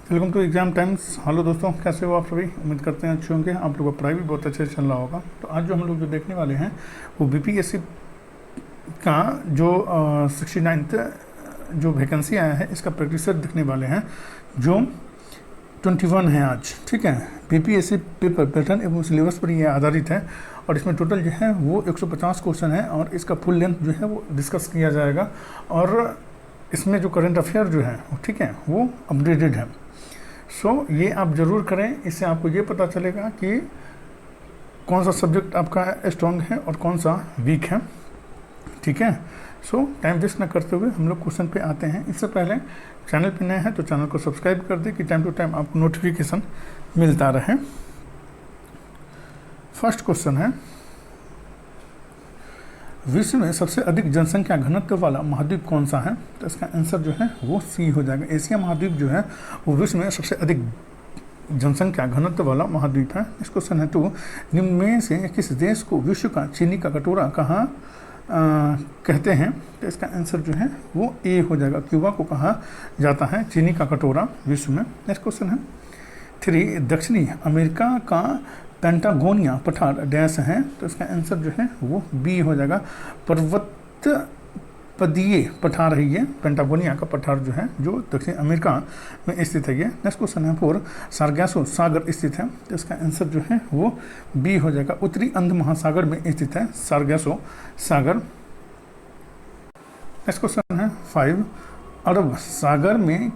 Welcome to Exam Times. Hello दोस्तों, कैसे हो आप सभी? उम्मीद करते हैं अच्छे होंगे। आप लोगों का पढ़ाई भी बहुत अच्छे से चल रहा होगा। तो आज जो हम लोग जो देखने वाले हैं वो बीपीएससी का जो 69th जो वैकेंसी आया है इसका प्रैक्टिस सेट दिखने वाले हैं जो 21 है आज। ठीक है, बीपीएससी पेपर पैटर्न एवं सिलेबस पर ये आधारित है और इसमें टोटल जो है वो 150 क्वेश्चन है और इसका फुल लेंथ जो है वो डिस्कस किया जाएगा। और इसमें जो करंट अफेयर जो है ठीक है वो अपडेटेड है। ये आप ज़रूर करें, इससे आपको ये पता चलेगा कि कौन सा सब्जेक्ट आपका स्ट्रॉन्ग है और कौन सा वीक है। ठीक है, टाइम वेस्ट ना करते हुए हम लोग क्वेश्चन पे आते हैं। इससे पहले चैनल पे नए हैं तो चैनल को सब्सक्राइब कर दें कि टाइम टू टाइम आपको नोटिफिकेशन मिलता रहे। फर्स्ट क्वेश्चन है, विश्व में सबसे अधिक जनसंख्या घनत्व वाला महाद्वीप कौन सा है? तो इसका आंसर जो है वो सी हो जाएगा। एशिया महाद्वीप जो है वो विश्व में सबसे अधिक जनसंख्या घनत्व वाला महाद्वीप है। इस क्वेश्चन है, तो निम्न में से किस देश को विश्व का चीनी का कटोरा कहाँ कहते हैं? तो इसका आंसर जो है वो ए हो जाएगा। क्यूबा को कहा जाता है चीनी का कटोरा विश्व में। नेक्स्ट क्वेश्चन है 3, दक्षिणी अमेरिका का पेंटागोनिया पठार डैश है? तो इसका आंसर जो है वो बी हो जाएगा। पर्वत पदीय पठार है ये, पेंटागोनिया का पठार जो है जो दक्षिण अमेरिका में स्थित है ये। नेक्स्ट क्वेश्चन है 4, सार्गासो सागर स्थित है? तो इसका आंसर जो है वो बी हो जाएगा। उत्तरी अंध महासागर में स्थित है सार्गासो सागर। नेक्स्ट क्वेश्चन है 5, अरब सागर में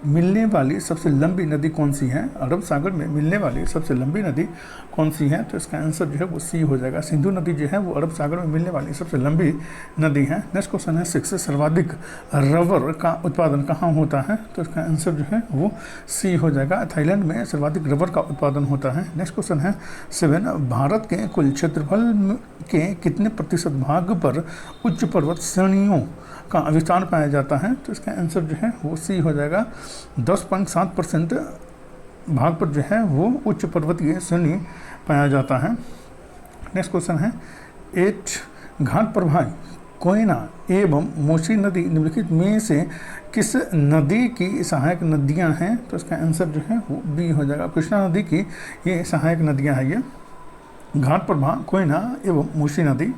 मिलने वाली सबसे लंबी नदी कौन सी है? अरब सागर में मिलने वाली सबसे लंबी नदी कौन सी है? तो इसका आंसर जो है वो सी हो जाएगा। सिंधु नदी जो है वो अरब सागर में मिलने वाली सबसे लंबी नदी है। नेक्स्ट क्वेश्चन है 6, सर्वाधिक रबर का उत्पादन कहाँ होता है? तो इसका आंसर जो है वो सी हो जाएगा। थाईलैंड में सर्वाधिक रबर का उत्पादन होता है। नेक्स्ट क्वेश्चन है 7, भारत के कुल क्षेत्रफल के कितने प्रतिशत भाग पर उच्च पर्वत श्रेणियों का विस्तार पाया जाता है? तो इसका आंसर जो है वो सी हो जाएगा। 10.7% भाग पर जो है वो उच्च पर्वतीय श्रेणी पाया जाता है। नेक्स्ट क्वेश्चन है 8, घाट प्रवाही कोयना एवं मोसी नदी निम्नलिखित में से किस नदी की सहायक नदियां हैं? तो इसका आंसर जो है वो बी हो जाएगा। कृष्णा नदी की ये सहायक नदियां हैं ये, घाट प्रवाह कोयना एवं मोसी नदी।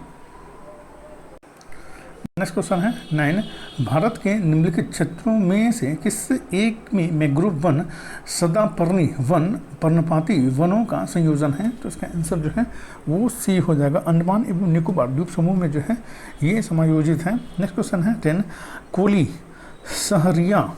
नेक्स्ट क्वेश्चन है 9, भारत के निम्नलिखित क्षेत्रों में से किस एक में मैंग्रोव वन सदापर्णी वन पर्णपाती वनों का संयोजन है? तो इसका आंसर जो है वो सी हो जाएगा। अंडमान एवं निकोबार द्वीप समूह में जो है ये समायोजित है। नेक्स्ट क्वेश्चन है 10, कोली सहरिया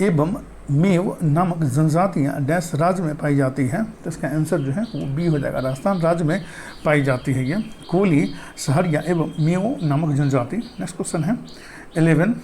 एवं मेव नामक जनजातियाँ डैश राज्य में पाई जाती है? तो इसका आंसर जो है वो बी हो जाएगा। राजस्थान राज्य में पाई जाती है ये कोली सहरिया एवं मेव नामक जनजाति। नेक्स्ट क्वेश्चन है 11,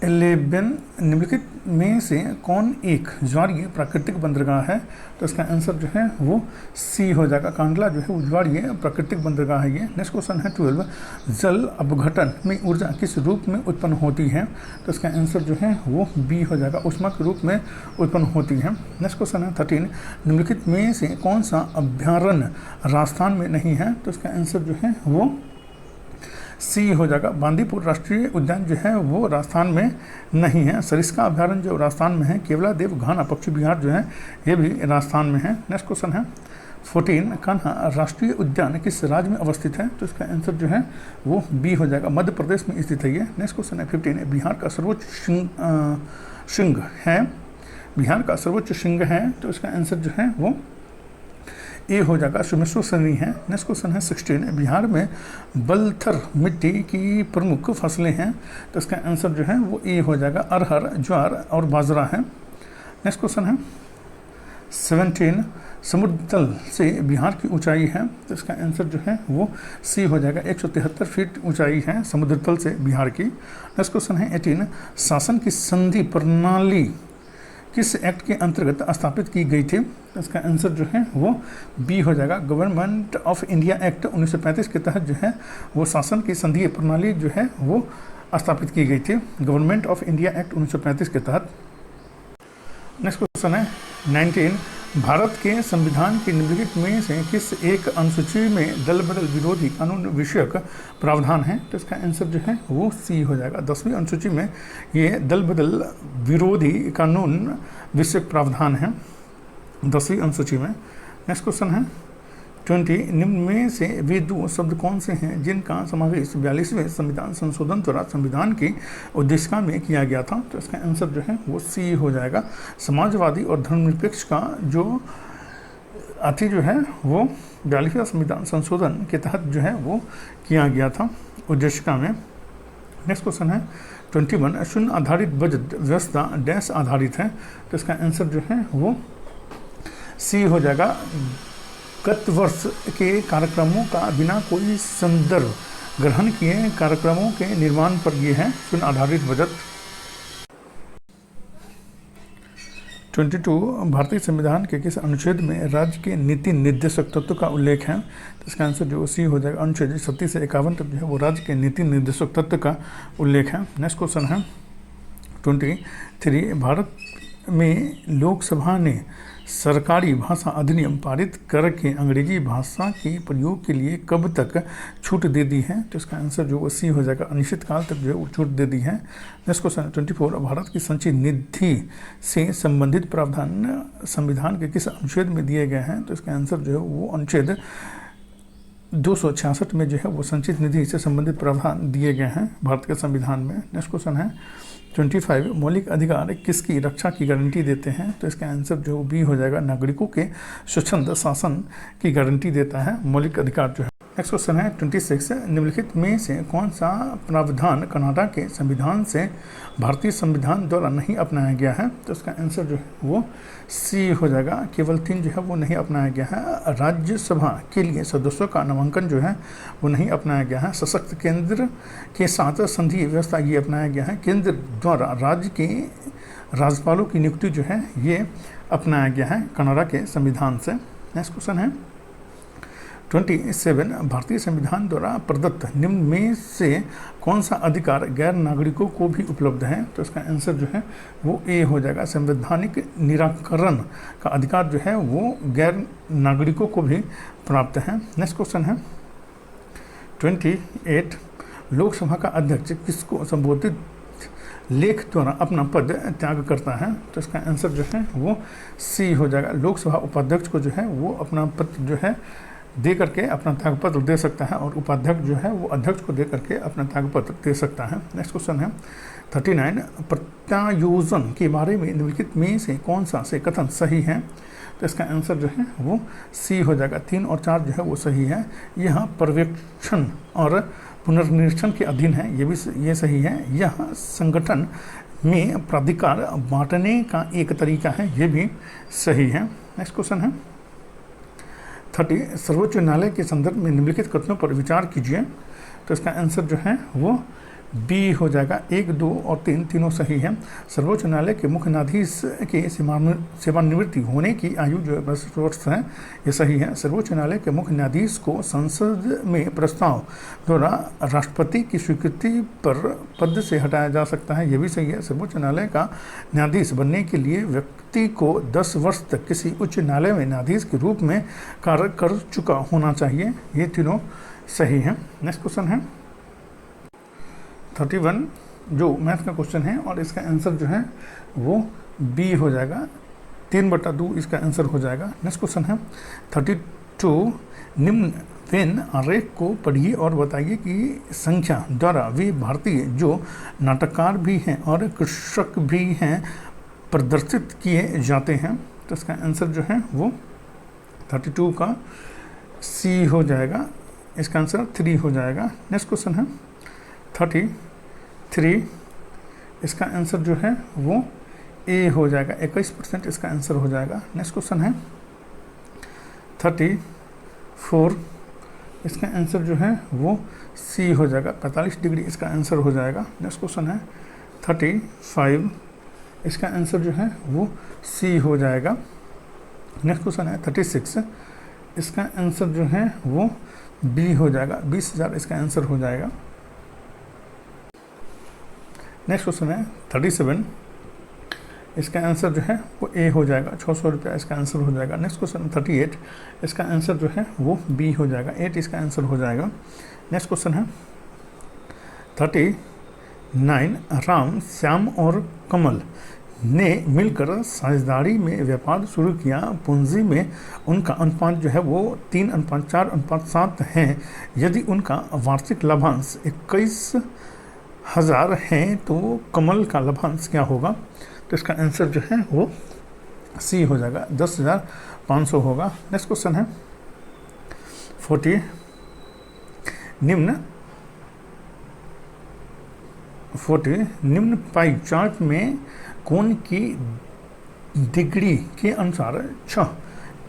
निम्नलिखित में से कौन एक ज्वारीय प्राकृतिक बंदरगाह है? तो इसका आंसर जो है वो सी हो जाएगा। कांडला जो है वो ज्वारीय प्राकृतिक बंदरगाह है ये। नेक्स्ट क्वेश्चन है 12, जल अपघटन में ऊर्जा किस रूप में उत्पन्न होती है? तो इसका आंसर जो है वो बी हो जाएगा। ऊष्मा के रूप में उत्पन्न होती है। नेक्स्ट क्वेश्चन है 13, निम्नलिखित में से कौन सा अभ्यारण्य राजस्थान में नहीं है? तो इसका आंसर जो है वो सी हो जाएगा। बांदीपुर राष्ट्रीय उद्यान जो है वो राजस्थान में नहीं है। सरिस्का अभ्यारण्य जो राजस्थान में है। केवलादेव घाना पक्षी विहार जो है ये भी राजस्थान में है। नेक्स्ट क्वेश्चन है 14, कान्हा राष्ट्रीय उद्यान किस राज्य में अवस्थित है? तो इसका आंसर जो है वो बी हो जाएगा। मध्य प्रदेश में स्थित है ये। नेक्स्ट क्वेश्चन है 15, बिहार का सर्वोच्च शृंग है? बिहार का सर्वोच्च शृंग है तो इसका आंसर जो है वो ए हो जाएगा। सुमेश्वर श्रेणी है। नेक्स्ट क्वेश्चन है 16, बिहार में बलथर मिट्टी की प्रमुख फसलें हैं? तो इसका आंसर जो है वो ए हो जाएगा। अरहर, ज्वार और बाजरा है। नेक्स्ट क्वेश्चन है 17, समुद्र तल से बिहार की ऊंचाई है? तो इसका आंसर जो है वो सी हो जाएगा। 173 फीट ऊंचाई है समुद्र तल से बिहार की। नेक्स्ट क्वेश्चन है 18, शासन की संधि प्रणाली किस एक्ट के अंतर्गत स्थापित की गई थी? इसका आंसर जो है वो बी हो जाएगा। गवर्नमेंट ऑफ इंडिया एक्ट 1935 के तहत जो है वो शासन की संघीय प्रणाली जो है वो स्थापित की गई थी, गवर्नमेंट ऑफ इंडिया एक्ट 1935 के तहत। नेक्स्ट क्वेश्चन है 19, भारत के संविधान की निम्नलिखित में से किस एक अनुसूची में दल बदल विरोधी कानून विषयक प्रावधान है? तो इसका आंसर जो है वो सी हो जाएगा। 10वीं अनुसूची में ये दल बदल विरोधी कानून विषयक प्रावधान है 10वीं अनुसूची में। नेक्स्ट क्वेश्चन है 20, निम्न में से वे दो शब्द कौन से हैं जिनका समावेश 42वें संविधान संशोधन द्वारा संविधान की उद्देशिका में किया गया था? तो इसका आंसर जो है वो सी हो जाएगा। समाजवादी और धर्मनिरपेक्ष का जो अति जो है वो 42वें संविधान संशोधन के तहत जो है वो किया गया था उद्देशिका में। नेक्स्ट क्वेश्चन है 21, शून्य आधारित बजट व्यवस्था डैश आधारित है? तो इसका आंसर जो है वो सी हो जाएगा। गत वर्ष के कार्यक्रमों का बिना कोई संदर्भ ग्रहण किए कार्यक्रमों के निर्माण पर ये है शून्य आधारित बजट। 22, भारतीय संविधान के किस अनुच्छेद में राज्य के नीति निर्देशक तत्व का उल्लेख है? तो इसका आंसर जो सी हो जाएगा। अनुच्छेद 36 से 51 तक जो है वो राज्य के नीति निर्देशक तत्व का उल्लेख है। नेक्स्ट क्वेश्चन है 23, भारत में लोकसभा ने सरकारी भाषा अधिनियम पारित करके अंग्रेजी भाषा के प्रयोग के लिए कब तक छूट दे दी है? तो इसका आंसर जो सी हो जाएगा। अनिश्चित काल तक जो है वो छूट दे दी है। नेक्स्ट क्वेश्चन 24, भारत की संचित निधि से संबंधित प्रावधान संविधान के किस अनुच्छेद में दिए गए हैं? तो इसका आंसर जो है वो अनुच्छेद 266 में जो है वो संचित निधि से संबंधित प्रावधान दिए गए हैं भारत के संविधान में। नेक्स्ट क्वेश्चन है 25, मौलिक अधिकार किसकी रक्षा की गारंटी देते हैं? तो इसका आंसर जो बी हो जाएगा। नागरिकों के स्वच्छंद शासन की गारंटी देता है मौलिक अधिकार जो है। नेक्स्ट क्वेश्चन है 26, निम्नलिखित में से कौन सा प्रावधान कनाडा के संविधान से भारतीय संविधान द्वारा नहीं अपनाया गया है? तो इसका आंसर जो है वो सी हो जाएगा। केवल 3 जो है वो नहीं अपनाया गया है। राज्यसभा के लिए सदस्यों का नामांकन जो है वो नहीं अपनाया गया है। सशक्त केंद्र के साथ संधि व्यवस्था ये अपनाया गया है। केंद्र द्वारा राज्य के राज्यपालों की नियुक्ति जो है ये अपनाया गया है कनाडा के संविधान से। नेक्स्ट क्वेश्चन है 27, भारतीय संविधान द्वारा प्रदत्त निम्न में से कौन सा अधिकार गैर नागरिकों को भी उपलब्ध है? तो इसका आंसर जो है वो ए हो जाएगा। संवैधानिक निराकरण का अधिकार जो है वो गैर नागरिकों को भी प्राप्त है। नेक्स्ट क्वेश्चन है 28, लोकसभा का अध्यक्ष किसको संबोधित लेख द्वारा अपना पद त्याग करता है? तो इसका आंसर जो है वो सी हो जाएगा। लोकसभा उपाध्यक्ष को जो है वो अपना पद जो है दे करके अपना त्यागपत्र दे सकता है और उपाध्यक्ष जो है वो अध्यक्ष को दे करके अपना त्यागपत्र दे सकता है। नेक्स्ट क्वेश्चन है 39, प्रत्यायोजन के बारे में निम्नलिखित में से कौन सा से कथन सही है? तो इसका आंसर जो है वो सी हो जाएगा। 3 और 4 जो है वो सही है। यह पर्यवेक्षण और पुनर्निरीक्षण के अधीन है, ये सही है। यह संगठन में प्राधिकार बांटने का एक तरीका है, ये भी सही है। नेक्स्ट क्वेश्चन है 30, सर्वोच्च न्यायालय के संदर्भ में निम्नलिखित कथनों पर विचार कीजिए। तो इसका आंसर जो है वो बी हो जाएगा। 1, 2 और 3 तीनों सही है। सर्वोच्च न्यायालय के मुख्य न्यायाधीश के सेवानिवृत्ति होने की आयु जो है 62 वर्ष है, ये सही है। सर्वोच्च न्यायालय के मुख्य न्यायाधीश को संसद में प्रस्ताव द्वारा राष्ट्रपति की स्वीकृति पर पद से हटाया जा सकता है, ये भी सही है। सर्वोच्च न्यायालय का न्यायाधीश बनने के लिए व्यक्ति को 10 वर्ष तक किसी उच्च न्यायालय में न्यायाधीश के रूप में कार्य कर चुका होना चाहिए, ये तीनों सही हैं। नेक्स्ट क्वेश्चन है 31, जो मैथ का क्वेश्चन है और इसका आंसर जो है वो बी हो जाएगा। 3/2 इसका आंसर हो जाएगा। नेक्स्ट क्वेश्चन है 32, निम्न वेन आरेख को पढ़िए और बताइए कि संख्या द्वारा वे भारतीय जो नाटककार भी हैं और कृषक भी हैं प्रदर्शित किए जाते हैं। तो इसका आंसर जो है वो 32 का सी हो जाएगा। इसका आंसर 3 हो जाएगा। नेक्स्ट क्वेश्चन है 33, इसका आंसर जो है वो ए हो जाएगा। 21% इसका आंसर हो जाएगा। नेक्स्ट क्वेश्चन है 34, इसका आंसर जो है वो सी हो जाएगा। 45 डिग्री इसका आंसर हो जाएगा। नेक्स्ट क्वेश्चन है 35, इसका आंसर जो है वो सी हो जाएगा। नेक्स्ट क्वेश्चन है 36, इसका आंसर जो है वो बी हो जाएगा। 20,000 इसका आंसर हो जाएगा। नेक्स्ट क्वेश्चन है 37, इसका आंसर जो है वो ए हो जाएगा, 600 रुपया इसका आंसर हो जाएगा। नेक्स्ट क्वेश्चन 38, इसका आंसर जो है वो बी हो जाएगा, 8 इसका आंसर हो जाएगा। नेक्स्ट क्वेश्चन है 39, राम, श्याम और कमल ने मिलकर साझेदारी में व्यापार शुरू किया। पूंजी में उनका अनुपात जो है वो 3:4:7 है। यदि उनका वार्षिक लाभांश 21,000 है तो कमल का लाभांश क्या होगा? तो इसका आंसर जो है वो सी हो जाएगा, 10,500 होगा। नेक्स्ट क्वेश्चन है 40, निम्न पाई चार्ट में कोण की डिग्री के अनुसार 6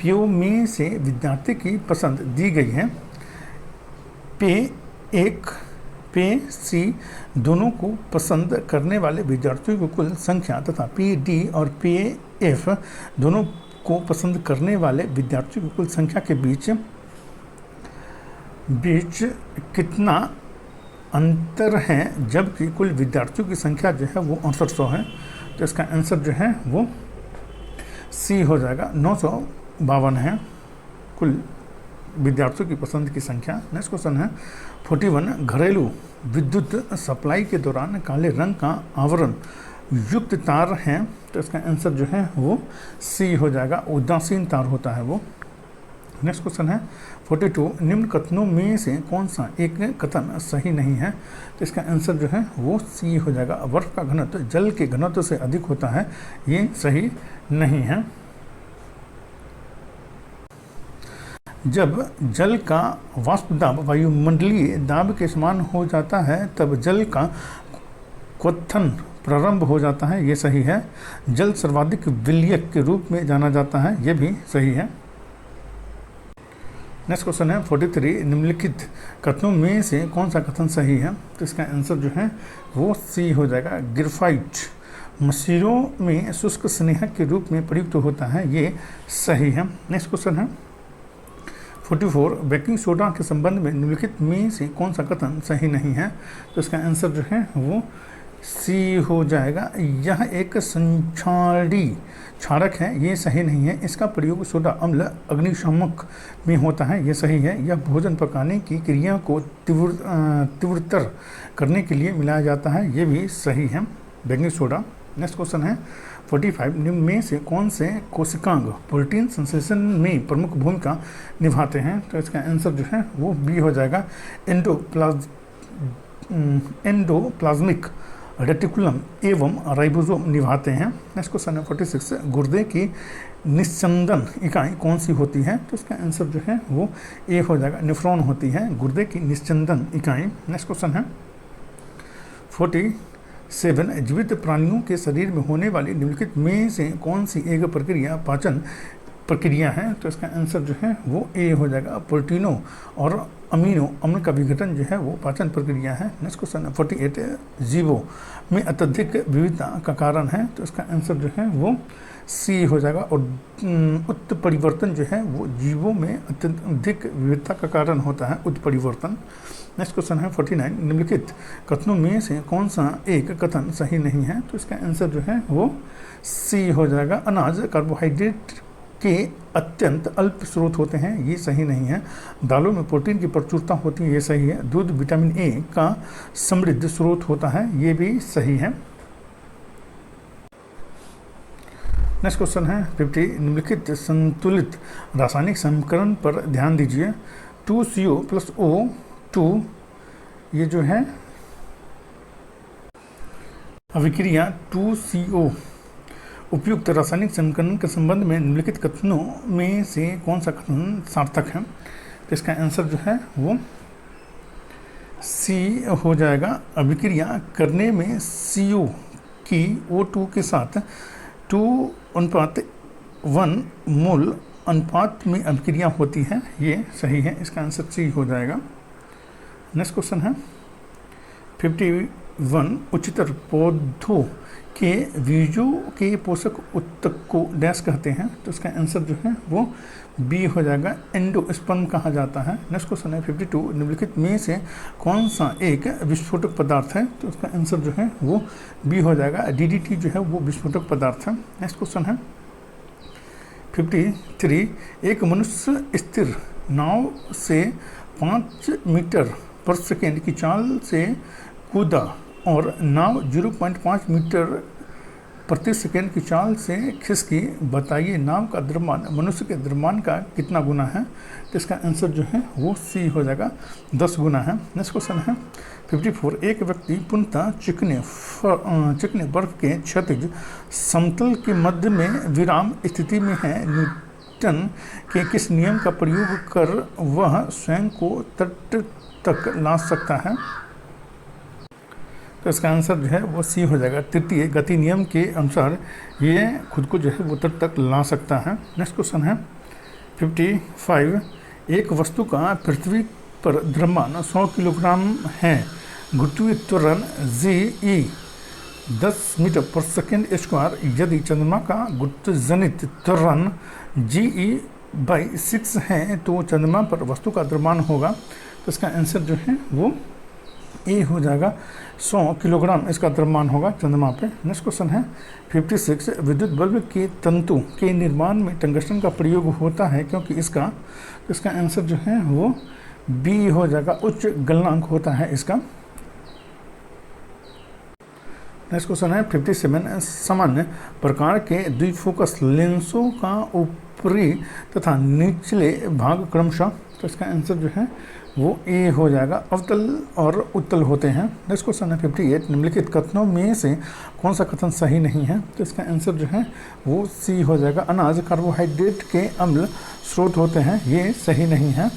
पीओ में से विद्यार्थी की पसंद दी गई है। पे 1, पे सी दोनों को पसंद करने वाले विद्यार्थियों की कुल संख्या तथा पी डी और पे एफ दोनों को पसंद करने वाले विद्यार्थियों की कुल संख्या के बीच कितना अंतर है, जबकि कुल विद्यार्थियों की संख्या जो है वो 6800 है। तो इसका आंसर जो है वो सी हो जाएगा, 952 है कुल विद्यार्थियों की पसंद की संख्या। नेक्स्ट क्वेश्चन है 41, घरेलू विद्युत सप्लाई के दौरान काले रंग का आवरण युक्त तार है। तो इसका आंसर जो है वो सी हो जाएगा, उदासीन तार होता है वो। नेक्स्ट क्वेश्चन है 42, निम्न कथनों में से कौन सा एक कथन सही नहीं है? तो इसका आंसर जो है वो सी हो जाएगा, बर्फ का घनत्व जल के घनत्व से अधिक होता है, ये सही नहीं है। जब जल का वाष्प दाब वायुमंडलीय दाब के समान हो जाता है तब जल का क्वथन प्रारंभ हो जाता है, ये सही है। जल सर्वाधिक विलयक के रूप में जाना जाता है, ये भी सही है। नेक्स्ट क्वेश्चन है 43, निम्नलिखित कथनों में से कौन सा कथन सही है? तो इसका आंसर जो है वो सी हो जाएगा, ग्रेफाइट मशीनों में शुष्क स्नेहक के रूप में प्रयुक्त होता है, ये सही है। नेक्स्ट क्वेश्चन है 44, बेकिंग सोडा के संबंध में निम्नलिखित में से कौन सा कथन सही नहीं है? तो इसका आंसर जो है वो सी हो जाएगा, यह एक क्षारक है, ये सही नहीं है। इसका प्रयोग सोडा अम्ल अग्निशामक में होता है, ये सही है। यह भोजन पकाने की क्रिया को तीव्रतर करने के लिए मिलाया जाता है, ये भी सही है, बेकिंग सोडा। नेक्स्ट क्वेश्चन है 45, निम्न में से कौन से कोशिकांग प्रोटीन संश्लेषण में प्रमुख भूमिका निभाते हैं? तो इसका आंसर जो है वो बी हो जाएगा, एंडोप्लाज्मिक रेटिकुलम एवं राइबोसोम निभाते हैं। नेक्स्ट क्वेश्चन है 46, गुर्दे की निस्यंदन इकाई कौन सी होती है? तो इसका आंसर जो है वो ए हो जाएगा, नेफ्रॉन होती है गुर्दे की निस्यंदन इकाई। नेक्स्ट क्वेश्चन है 47, जीवित प्राणियों के शरीर में होने वाली निम्नलिखित में से कौन सी एक प्रक्रिया पाचन प्रक्रिया है? तो इसका आंसर जो है वो ए हो जाएगा, प्रोटीनों और अमीनो अम्ल का विघटन जो है वो पाचन प्रक्रिया है। नेक्स्ट क्वेश्चन है 48, जीवों में अत्यधिक विविधता का कारण है? तो इसका आंसर जो है वो सी हो जाएगा, और उत्परिवर्तन जो है वो जीवों में अत्यधिक विविधता का कारण होता है, उत्परिवर्तन। नेक्स्ट क्वेश्चन है 49, निम्नलिखित कथनों में से कौन सा एक कथन सही नहीं है? तो इसका आंसर जो है वो सी हो जाएगा, अनाज कार्बोहाइड्रेट के अत्यंत अल्प स्रोत होते हैं, ये सही नहीं है। दालों में प्रोटीन की प्रचुरता होती है, ये सही है। दूध विटामिन ए का समृद्ध स्रोत होता है, ये भी सही है। नेक्स्ट क्वेश्चन है 50, निम्नलिखित संतुलित रासायनिक समीकरण पर ध्यान दीजिए। 2CO + O2 ये जो है अभिक्रिया 2CO उपयुक्त रासायनिक समीकरण के संबंध में निम्नलिखित कथनों में से कौन सा कथन सार्थक है? तो इसका आंसर जो है वो सी हो जाएगा, अभिक्रिया करने में CO की O2 के साथ 2:1 मोल अनुपात में अभिक्रिया होती है, ये सही है। इसका आंसर सी हो जाएगा। नेक्स्ट क्वेश्चन है वन उच्चतर पौधों के बीजों के पोषक ऊतक को डैश कहते हैं, तो इसका आंसर जो है वो बी हो जाएगा, एंडोस्पर्म कहा जाता है। नेक्स्ट क्वेश्चन है 52, निम्नलिखित में से कौन सा एक विस्फोटक पदार्थ है, तो इसका आंसर जो है वो बी हो जाएगा, DDT जो है वो विस्फोटक पदार्थ है। नेक्स्ट क्वेश्चन है 53, एक मनुष्य स्थिर नाव से 5 मीटर पर सेकेंड की चाल से कूदा और नाव 0.5 मीटर प्रति सेकेंड की चाल से खिसकी, बताइए नाव का द्रव्यमान मनुष्य के द्रव्यमान का कितना गुना है, तो इसका आंसर जो है वो सी हो जाएगा, 10 गुना है। नेक्स्ट क्वेश्चन है 54, एक व्यक्ति पुनः चिकने बर्फ के क्षैतिज समतल के मध्य में विराम स्थिति में है, न्यूटन के किस नियम का प्रयोग कर वह स्वयं को तट तक ला सकता है, तो इसका आंसर जो है वो सी हो जाएगा, तृतीय गति नियम के अनुसार ये खुद को जो है वो तट तक ला सकता है। नेक्स्ट क्वेश्चन है 55, एक वस्तु का पृथ्वी पर द्रव्यमान 100 किलोग्राम है, गुरुत्वीय त्वरण GE 10 मीटर पर सेकेंड स्क्वायर, यदि चंद्रमा का गुरुत्वजनित त्वरण GE/6 है तो चंद्रमा पर वस्तु का द्रव्यमान होगा, तो इसका आंसर जो है वो ए हो जाएगा, 100 किलोग्राम इसका द्रव्यमान होगा चंद्रमा पे। नेक्स्ट क्वेश्चन है 56, विद्युत बल्ब के तंतु के निर्माण में टंगस्टन का प्रयोग होता है क्योंकि इसका आंसर जो है वो बी हो जाएगा, उच्च गलनांक होता है इसका। नेक्स्ट क्वेश्चन है 57, सामान्य प्रकार के द्विफोकस लेंसों का ऊपरी तथा निचले भाग क्रमशः, तो इसका आंसर जो है वो ए हो जाएगा, अवतल और उत्तल होते हैं। नेक्स्ट क्वेश्चन है 58, निम्नलिखित कथनों में से कौन सा कथन सही नहीं है, तो इसका आंसर जो है वो सी हो जाएगा, अनाज कार्बोहाइड्रेट के अम्ल स्रोत होते हैं, ये सही नहीं है।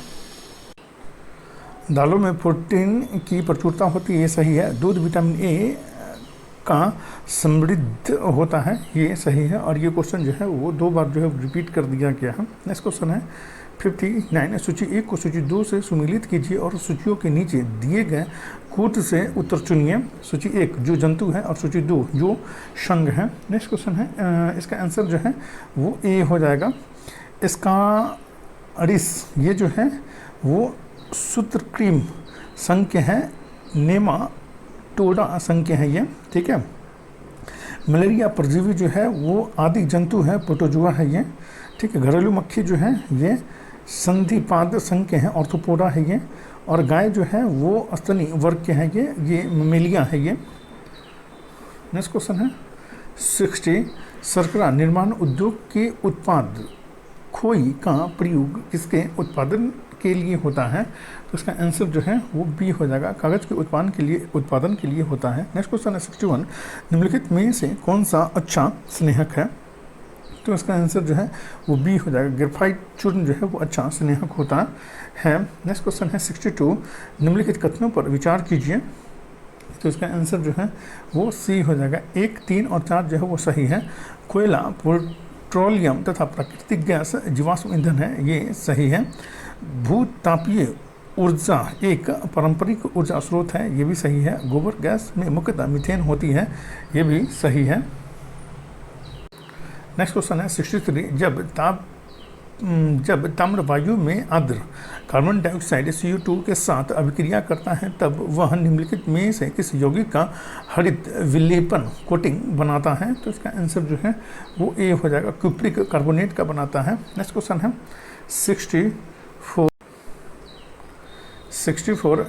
दालों में प्रोटीन की प्रचुरता होती है, ये सही है। दूध विटामिन ए का समृद्ध होता है, ये सही है, और ये क्वेश्चन जो है वो 2 बार जो है रिपीट कर दिया गया है। नेक्स्ट क्वेश्चन है 59, सूची 1 को सूची 2 से सुमेलित कीजिए और सूचियों के नीचे दिए गए कूट से उत्तर चुनिए। सूची 1 जो जंतु है और सूची 2 जो संघ है। नेक्स्ट क्वेश्चन है इसका आंसर जो है वो ए हो जाएगा, इसका अरिस ये जो है वो सूत्रकृमि संघ के हैं, नेमाटोडा संघ के हैं ये, ठीक है। मलेरिया परजीवी जो है वो आदि जंतु है, प्रोटोजुआ है ये, ठीक है। घरेलू मक्खी जो है ये संधिपाद संघ के हैं, ऑर्थोपोडा है ये, और गाय जो है वो स्तनी वर्ग के हैं ये ममेलिया है ये। नेक्स्ट क्वेश्चन है 60, शर्करा निर्माण उद्योग के उत्पाद खोई का प्रयोग किसके उत्पादन के लिए होता है, तो इसका आंसर जो है वो बी हो जाएगा, कागज के उत्पादन के लिए होता है। नेक्स्ट क्वेश्चन है 61, निम्नलिखित में से कौन सा अच्छा स्नेहक है, तो इसका आंसर जो है वो बी हो जाएगा, ग्रेफाइट चूर्ण जो है वो अच्छा स्नेहक होता है। नेक्स्ट क्वेश्चन है 62, निम्नलिखित कथनों पर विचार कीजिए, तो इसका आंसर जो है वो सी हो जाएगा, 1, 3 और 4 जो है वो सही है। कोयला पेट्रोलियम तथा प्राकृतिक गैस जीवाश्म ईंधन है, ये सही है। भूतापीय ऊर्जा एक पारंपरिक ऊर्जा स्रोत है, ये भी सही है। गोबर गैस में मुख्यतः मीथेन होती है, ये भी सही है। नेक्स्ट क्वेश्चन है 63, जब ताम्र वायु में आर्द्र कार्बन डाइऑक्साइड CO2 के साथ अभिक्रिया करता है तब वह निम्नलिखित में से किस यौगिक का हरित विलेपन कोटिंग बनाता है, तो इसका आंसर जो है वो ए हो जाएगा, क्यूप्रिक कार्बोनेट का बनाता है। नेक्स्ट क्वेश्चन है 64,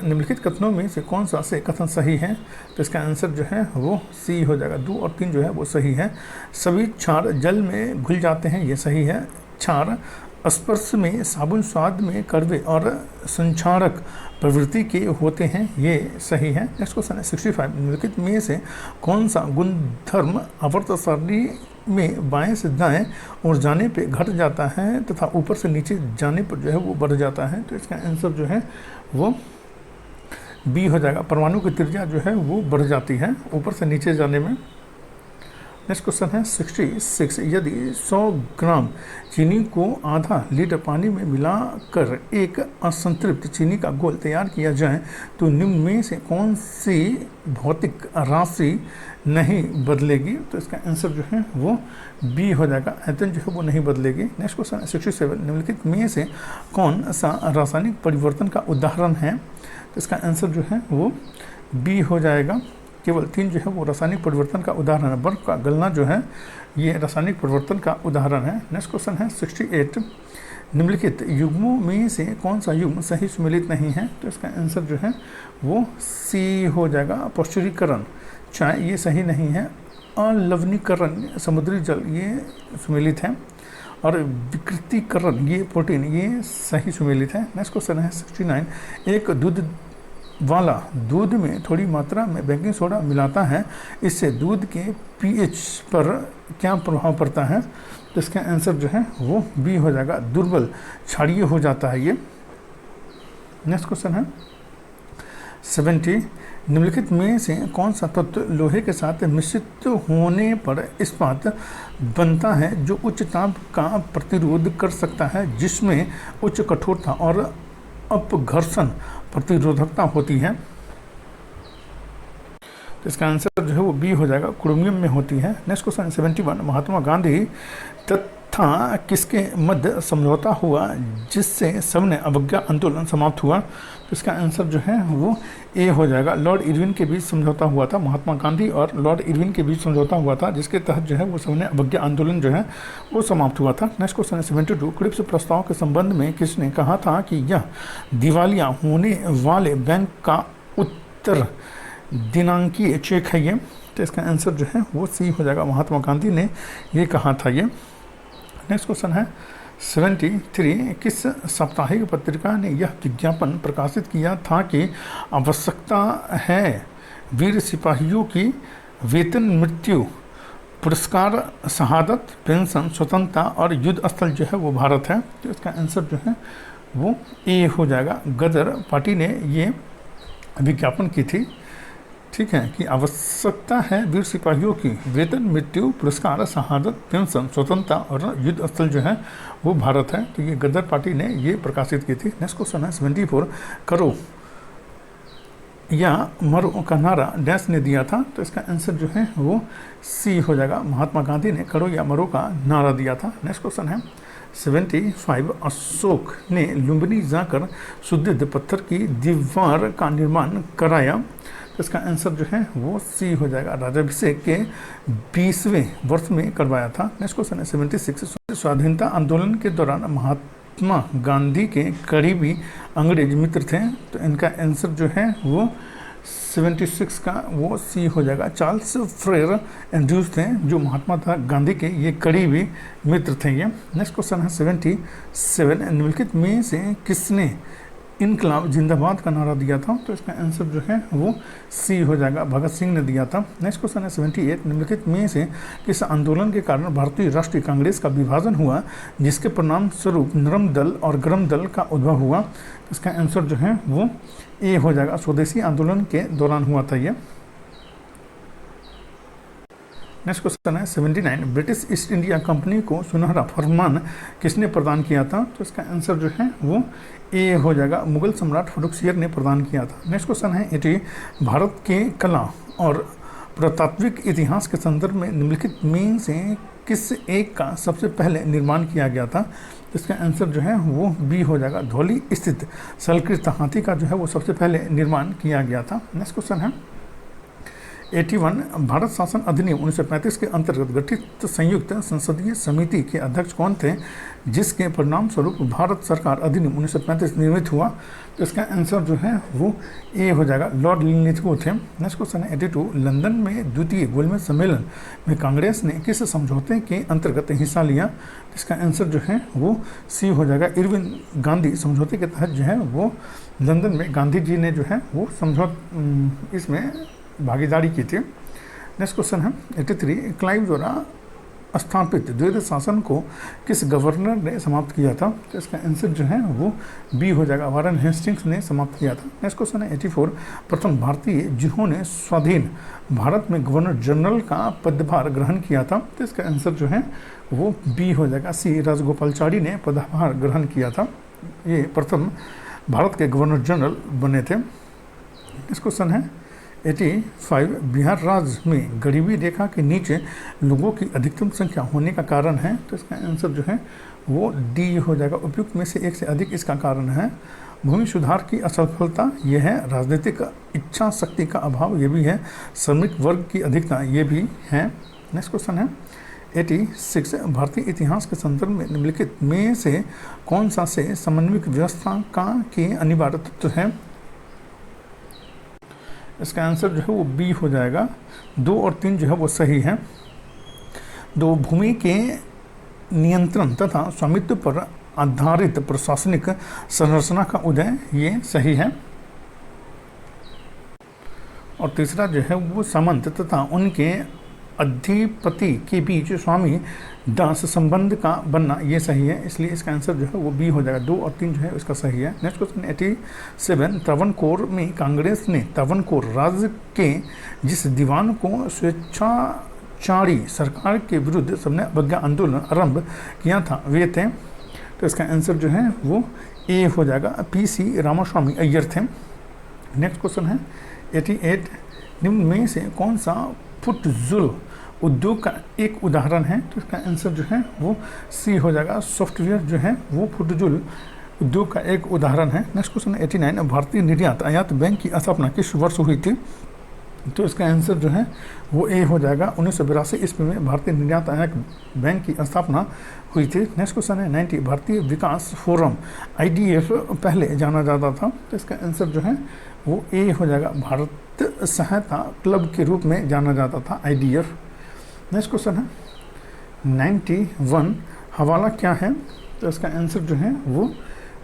निम्नलिखित कथनों में से कौन सा से कथन सही है, तो इसका आंसर जो है वो सी हो जाएगा, 2 और 3 जो है वो सही है। सभी क्षार जल में घुल जाते हैं, ये सही है। क्षार स्पर्श में, साबुन स्वाद में कड़वे और संक्षारक प्रवृत्ति के होते हैं, ये सही है। नेक्स्ट क्वेश्चन है 65, निम्नलिखित में से कौन सा गुणधर्म आवर्त सारणी में बाएं से दाएं और जाने पे घट जाता है तथा ऊपर से नीचे जाने पर जो है वो बढ़ जाता है, तो इसका आंसर जो है वो बी हो जाएगा, परमाणु की त्रिज्या जो है वो बढ़ जाती है ऊपर से नीचे जाने में। नेक्स्ट क्वेश्चन है 66, यदि 100 ग्राम चीनी को आधा लीटर पानी में मिलाकर एक असंतृप्त चीनी का घोल तैयार किया जाए तो निम्न में से कौन सी भौतिक राशि नहीं बदलेगी? तो इसका आंसर जो है वो बी हो जाएगा, एथेन जो है वो नहीं बदलेगी। नेक्स्ट क्वेश्चन है 67, निम्नलिखित में से कौन सा रासायनिक परिवर्तन का उदाहरण है? तो इसका आंसर जो है वो बी हो जाएगा। केवल 3 जो है वो रासायनिक परिवर्तन का उदाहरण है। बर्फ का गलना जो है ये रासायनिक परिवर्तन का उदाहरण है। नेक्स्ट क्वेश्चन है 68, निम्नलिखित युग्मों में से कौन सा युग्म सही सुमेलित नहीं है? तो इसका आंसर जो है वो सी हो जाएगा, पौष्टिकीकरण चाय ये सही नहीं है। अलवणीकरण समुद्री जल ये सुमेलित है, और विकृतीकरण ये प्रोटीन ये सही सुमेलित है। नेक्स्ट क्वेश्चन है 69, एक दूध वाला दूध में थोड़ी मात्रा में बेकिंग सोडा मिलाता है, इससे दूध के पीएच पर क्या प्रभाव पड़ता है? तो इसका आंसर जो है वो बी हो जाएगा, दुर्बल क्षारीय हो जाता है ये। नेक्स्ट क्वेश्चन है 70, निम्नलिखित में से कौन सा तत्व लोहे के साथ मिश्रित होने पर इस्पात बनता है जो उच्च ताप का प्रतिरोध कर सकता है, जिसमें उच्च कठोरता और अपघर्षण प्रतिरोधकता होती है? तो इसका आंसर जो है वो बी हो जाएगा, क्रोमियम में होती है। नेक्स्ट क्वेश्चन 71, महात्मा गांधी तथा किसके मध्य समझौता हुआ जिससे सबने अवज्ञा आंदोलन समाप्त हुआ? तो इसका आंसर जो है वो ए हो जाएगा, लॉर्ड इरविन के बीच समझौता हुआ था। महात्मा गांधी और लॉर्ड इरविन के बीच समझौता हुआ था, जिसके तहत जो है वो सबने अवज्ञा आंदोलन जो है वो समाप्त हुआ था। नेक्स्ट क्वेश्चन है 72, क्रिप्स प्रस्ताव के संबंध में किसने कहा था कि यह दिवालिया होने वाले बैंक का उत्तर दिनांकीय चेक है ये? तो इसका आंसर जो है वो सी हो जाएगा, महात्मा गांधी ने ये कहा था ये। नेक्स्ट क्वेश्चन है 73, किस साप्ताहिक पत्रिका ने यह विज्ञापन प्रकाशित किया था कि आवश्यकता है वीर सिपाहियों की वेतन, मृत्यु, पुरस्कार, शहादत, पेंशन, स्वतंत्रता और युद्ध स्थल जो है वो भारत है? तो इसका आंसर जो है वो ए हो जाएगा, गदर पार्टी ने ये विज्ञापन की थी, ठीक है, कि आवश्यकता है वीर सिपाहियों की वेतन, मृत्यु, पुरस्कार, शहादत, पेंशन, स्वतंत्रता और युद्ध स्थल जो है वो भारत है। तो ये गदर पार्टी ने ये प्रकाशित की थी। नेक्स्ट क्वेश्चन है 74, करो या मरो का नारा डैश ने दिया था? तो इसका आंसर जो है वो सी हो जाएगा, महात्मा गांधी ने करो या मरो का नारा दिया था। नेक्स्ट क्वेश्चन है 75, अशोक ने लुम्बिनी जाकर सुदृढ़ पत्थर की दीवार का निर्माण कराया? तो इसका आंसर जो है वो सी हो जाएगा, राज्याभिषेक के 20वें वर्ष में करवाया था। नेक्स्ट क्वेश्चन है 76, स्वाधीनता आंदोलन के दौरान महात्मा गांधी के करीबी अंग्रेज मित्र थे? तो इनका आंसर जो है वो 76 का वो सी हो जाएगा, चार्ल्स फ्रेयर एंड्रूज थे जो महात्मा गांधी के ये करीबी मित्र थे ये। नेक्स्ट क्वेश्चन है 77, निम्नलिखित में से किसने इनकलाब जिंदाबाद का नारा दिया था? तो इसका आंसर जो है वो सी हो जाएगा, भगत सिंह ने दिया था। नेक्स्ट क्वेश्चन है 78, निम्नलिखित में से किस आंदोलन के कारण भारतीय राष्ट्रीय कांग्रेस का विभाजन हुआ जिसके परिणाम स्वरूप नरम दल और गरम दल का उद्भव हुआ? इसका आंसर जो है वो ए हो जाएगा, स्वदेशी आंदोलन के दौरान हुआ था ये। नेक्स्ट क्वेश्चन है 79, ब्रिटिश ईस्ट इंडिया कंपनी को सुनहरा फरमान किसने प्रदान किया था? तो इसका आंसर जो है वो ए हो जाएगा, मुगल सम्राट फर्रुखसियर ने प्रदान किया था। नेक्स्ट क्वेश्चन है 80, भारत के कला और पुरातात्विक इतिहास के संदर्भ में निम्नलिखित में से किस एक का सबसे पहले निर्माण किया गया था? तो इसका आंसर जो है वो बी हो जाएगा, धौली स्थित सलकृत हाथी का जो है वो सबसे पहले निर्माण किया गया था। नेक्स्ट क्वेश्चन है 81, भारत शासन अधिनियम 1935 के अंतर्गत गठित संयुक्त संसदीय समिति के अध्यक्ष कौन थे जिसके परिणाम स्वरूप भारत सरकार अधिनियम 1935 निर्मित हुआ? तो इसका आंसर जो है वो ए हो जाएगा, लॉर्ड लिथगो थे। नेक्स्ट क्वेश्चन है 82, लंदन में द्वितीय गोलमेज सम्मेलन में कांग्रेस ने किस समझौते के अंतर्गत हिस्सा लिया? इसका आंसर जो है वो सी हो जाएगा, इरविन गांधी समझौते के तहत जो है वो लंदन में गांधी जी ने जो है वो इसमें भागीदारी की थी। नेक्स्ट क्वेश्चन है 83, क्लाइव द्वारा स्थापित द्वैध शासन को किस गवर्नर ने समाप्त किया था? तो इसका आंसर जो है वो बी हो जाएगा, वारन हेस्टिंग्स ने समाप्त किया था। नेक्स्ट क्वेश्चन है 84, प्रथम भारतीय जिन्होंने स्वाधीन भारत में गवर्नर जनरल का पदभार ग्रहण किया था? तो इसका आंसर जो है वो बी हो जाएगा, सी राजगोपालाचारी ने पदभार ग्रहण किया था। ये प्रथम भारत के गवर्नर जनरल बने थे। नेक्स्ट क्वेश्चन है 85, बिहार राज्य में गरीबी रेखा के नीचे लोगों की अधिकतम संख्या होने का कारण है? तो इसका आंसर जो है वो डी हो जाएगा, उपयुक्त में से एक से अधिक इसका कारण है। भूमि सुधार की असफलता ये है, राजनीतिक इच्छा शक्ति का अभाव ये भी है, श्रमिक वर्ग की अधिकता ये भी है। नेक्स्ट क्वेश्चन है 86, भारतीय इतिहास के संदर्भ में निम्नलिखित में से कौन सा से समन्वयिक व्यवस्था का के अनिवार्य तत्व है? इसका आंसर जो है वो बी हो जाएगा, 2 और 3 जो है वो सही है। 2, भूमि के नियंत्रण तथा स्वामित्व पर आधारित प्रशासनिक संरचना का उदय ये सही है। और तीसरा जो है वो सामंत तथा उनके अधिपति के बीच स्वामी दास संबंध का बनना ये सही है, इसलिए इसका आंसर जो है वो बी हो जाएगा, 2 और 3 जो है इसका सही है। नेक्स्ट क्वेश्चन 87, त्रावणकोर में कांग्रेस ने त्रावणकोर राज्य के जिस दीवान को स्वेच्छाचारी सरकार के विरुद्ध सबने अवज्ञा आंदोलन आरंभ किया था वे थे? तो इसका आंसर जो है वो ए हो जाएगा, पी.सी. रामास्वामी अय्यर थे। नेक्स्ट क्वेश्चन है 88, निम्न में से कौन सा फुटजूल उद्योग का एक उदाहरण है? तो इसका आंसर जो है वो सी हो जाएगा, सॉफ्टवेयर जो है वो फुटजूल उद्योग का एक उदाहरण है। नेक्स्ट क्वेश्चन 89, भारतीय निर्यात आयात बैंक की स्थापना किस वर्ष हुई थी? तो इसका आंसर जो है वो ए हो जाएगा, 1982 ईस्वी में भारतीय निर्यात आयात बैंक की स्थापना हुई थी। नेक्स्ट क्वेश्चन है 90, भारतीय विकास फोरम IDF पहले जाना जाता था? तो इसका आंसर जो है वो ए हो जाएगा, भारत सहायता क्लब के रूप में जाना जाता था IDF। नेक्स्ट क्वेश्चन है 91, हवाला क्या है? तो इसका आंसर जो है वो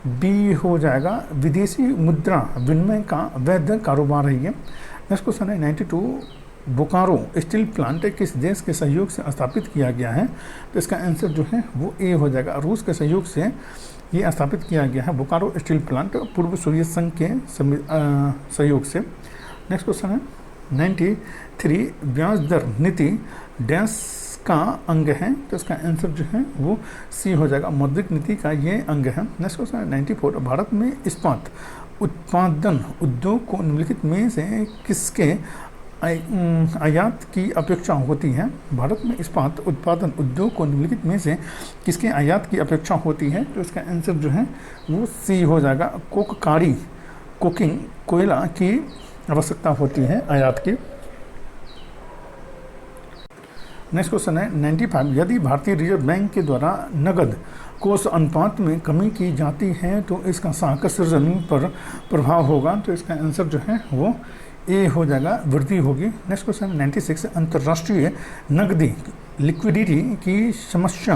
बी हो जाएगा, विदेशी मुद्रा विनिमय का वैध कारोबार है ये। नेक्स्ट क्वेश्चन है 92, बोकारो स्टील प्लांट किस देश के सहयोग से स्थापित किया गया है? तो इसका आंसर जो है वो ए हो जाएगा, रूस के सहयोग से ये स्थापित किया गया है बोकारो स्टील प्लांट, पूर्व सोवियत संघ के सहयोग से। नेक्स्ट क्वेश्चन है 93, ब्याज दर नीति डैश का अंग है? तो इसका आंसर जो है वो सी हो जाएगा, मौद्रिक नीति का ये अंग है। नेक्स्ट क्वेश्चन है 94, भारत में इस्पात उत्पादन उद्योग को निम्नलिखित में से किसके आयात की अपेक्षा होती है? भारत में इस्पात उत्पादन उद्योग को निम्नलिखित में से किसके आयात की अपेक्षा होती है? तो इसका आंसर जो है वो सी हो जाएगा, कोककारी कोकिंग कोयला की आवश्यकता होती है आयात की। नेक्स्ट क्वेश्चन है 95, यदि भारतीय रिजर्व बैंक के द्वारा नगद कोष अनुपात में कमी की जाती है तो इसका साख सृजन पर प्रभाव होगा? तो इसका आंसर जो है वो ए हो जाएगा, वृद्धि होगी। नेक्स्ट क्वेश्चन 96, अंतर्राष्ट्रीय नकदी लिक्विडिटी की समस्या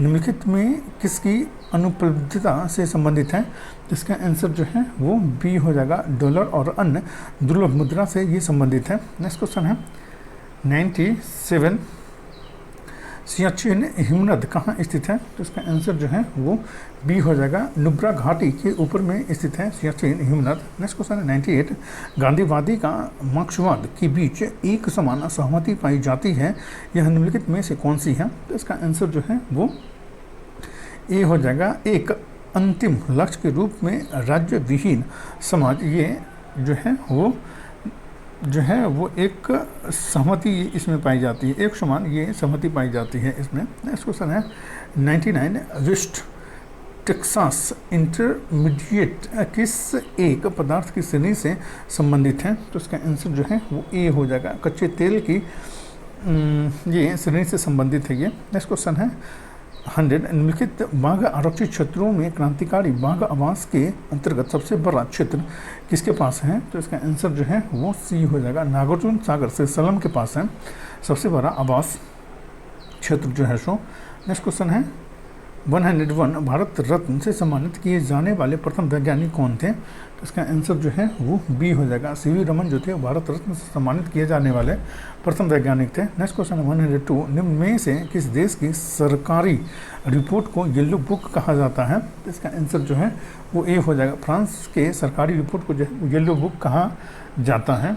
निम्नलिखित में किसकी अनुपलब्धता से संबंधित है? इसका आंसर जो है वो बी हो जाएगा, डॉलर और अन्य दुर्लभ मुद्रा से ये संबंधित है। नेक्स्ट क्वेश्चन है 97, सियाचिन हिमनद कहाँ स्थित है? तो इसका आंसर जो है वो बी हो जाएगा, नुब्रा घाटी के ऊपर में स्थित है सियाचिन हिमनद। नेक्स्ट क्वेश्चन है 98, गांधीवादी का मार्क्सवाद के बीच एक समान सहमति पाई जाती है, यह निम्नलिखित में से कौन सी है? तो इसका आंसर जो है वो ए हो जाएगा, एक अंतिम लक्ष्य के रूप में राज्य विहीन समाज ये जो है वो एक सहमति इसमें पाई जाती है, एक समान ये सहमति पाई जाती है इसमें। नेक्स्ट क्वेश्चन है 99, वेस्ट टेक्सास इंटरमीडिएट किस एक पदार्थ की श्रेणी से संबंधित है? तो इसका आंसर जो है वो ए हो जाएगा, कच्चे तेल की ये श्रेणी से संबंधित है ये। नेक्स्ट क्वेश्चन है 100, निम्नलिखित बाघ आरक्षित क्षेत्रों में क्रांतिकारी बाघ आवास के अंतर्गत सबसे बड़ा क्षेत्र किसके पास है? तो इसका आंसर जो है वो सी हो जाएगा, नागार्जुन सागर से सलम के पास है सबसे बड़ा आवास क्षेत्र जो है सो। नेक्स्ट क्वेश्चन है 101 भारत रत्न से सम्मानित किए जाने वाले प्रथम वैज्ञानिक कौन थे? तो इसका आंसर जो है वो बी हो जाएगा। सीवी रमन जो थे भारत रत्न से सम्मानित किए जाने वाले प्रथम वैज्ञानिक थे। नेक्स्ट क्वेश्चन 102 निम्न में से किस देश की सरकारी रिपोर्ट को येलो बुक कहा जाता है? तो इसका आंसर जो है वो ए हो जाएगा। फ्रांस के सरकारी रिपोर्ट को जो है येलो बुक कहा जाता है।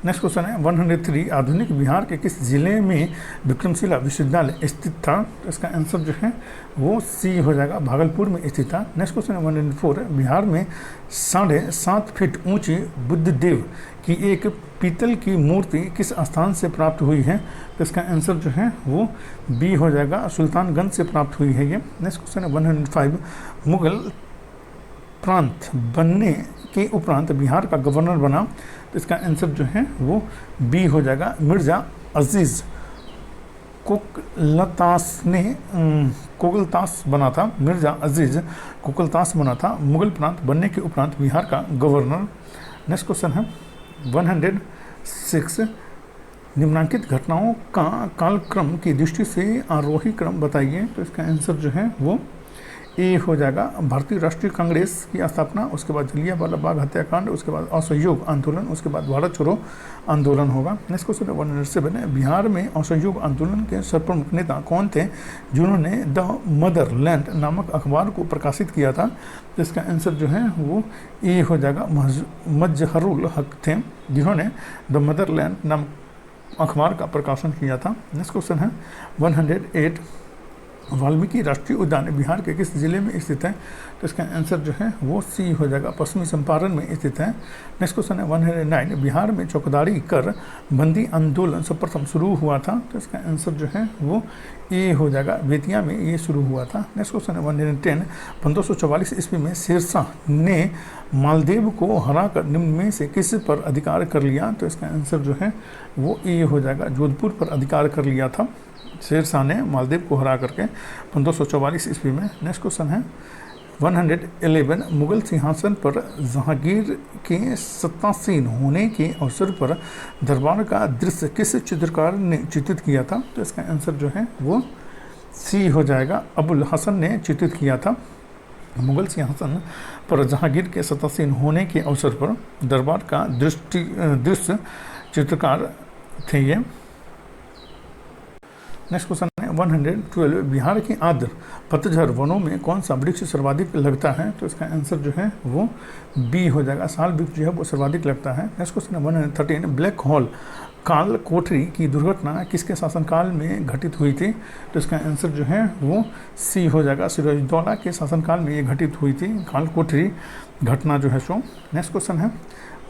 नेक्स्ट क्वेश्चन है 103 आधुनिक बिहार के किस जिले में विक्रमशिला विश्वविद्यालय स्थित था? तो इसका आंसर जो है वो सी हो जाएगा, भागलपुर में स्थित था। नेक्स्ट क्वेश्चन है 104 बिहार में 7.5 फीट ऊंची बुद्धदेव की एक पीतल की मूर्ति किस स्थान से प्राप्त हुई है? तो इसका आंसर जो है वो बी हो जाएगा, सुल्तानगंज से प्राप्त हुई है ये। नेक्स्ट क्वेश्चन है 105 मुगल प्रांत बनने के उपरांत बिहार का गवर्नर बना। तो इसका आंसर जो है वो बी हो जाएगा, मिर्जा अजीज कोकलतास बना था। मिर्जा अजीज कोकलतास बना था मुगल प्रांत बनने के उपरांत बिहार का गवर्नर। नेक्स्ट क्वेश्चन है 106 निम्नलिखित घटनाओं का कालक्रम की दृष्टि से आरोही क्रम बताइए। तो इसका आंसर जो है वो ए हो जाएगा, भारतीय राष्ट्रीय कांग्रेस की स्थापना, उसके बाद जलियांवाला बाग हत्याकांड, उसके बाद असहयोग आंदोलन, उसके बाद भारत छोड़ो आंदोलन होगा। नेक्स्ट क्वेश्चन 107 बिहार में असहयोग आंदोलन के सर्वप्रमुख नेता कौन थे जिन्होंने द मदरलैंड नामक अखबार को प्रकाशित किया था? तो इसका आंसर जो है वो ए हो जाएगा, मजहरुल हक थे जिन्होंने द मदरलैंड नामक अखबार का प्रकाशन किया था। नेक्स्ट क्वेश्चन है 108 वाल्मीकि राष्ट्रीय उद्यान बिहार के किस जिले में स्थित है? तो इसका आंसर जो है वो सी हो जाएगा, पश्चिमी चंपारण में स्थित है। नेक्स्ट क्वेश्चन है 109 बिहार में चौकीदारी कर बंदी आंदोलन सर्वप्रथम शुरू हुआ था। तो इसका आंसर जो है वो ए हो जाएगा, बेतिया में ये शुरू हुआ था। नेक्स्ट क्वेश्चन है 110 1544 ईस्वी में शेरशाह ने मालदेव को हराकर निम्न में से किस पर अधिकार कर लिया? तो इसका आंसर जो है वो ए हो जाएगा, जोधपुर पर अधिकार कर लिया था शेरशाह ने मालदेव को हरा करके 1544 ईस्वी में। नेक्स्ट क्वेश्चन है 111 मुगल सिंहासन पर जहांगीर के सत्तासीन होने के अवसर पर दरबार का दृश्य किस चित्रकार ने चित्रित किया था? तो इसका आंसर जो है वो सी हो जाएगा, अबुल हसन ने चित्रित किया था। मुगल सिंहासन पर जहांगीर के सत्तासीन होने के अवसर पर दरबार का दृश्य चित्रकार थे ये। नेक्स्ट क्वेश्चन है 112 बिहार के आर्द्र पतझड़ वनों में कौन सा वृक्ष सर्वाधिक लगता है? तो इसका आंसर जो है वो बी हो जाएगा, साल वृक्ष जो है वो सर्वाधिक लगता है। नेक्स्ट क्वेश्चन है 113 ब्लैक होल काल कोठरी की दुर्घटना किसके शासनकाल में घटित हुई थी? तो इसका आंसर जो है वो सी हो जाएगा, सिराजुद्दौला के शासनकाल में ये घटित हुई थी काल कोठरी घटना जो है सो। नेक्स्ट क्वेश्चन है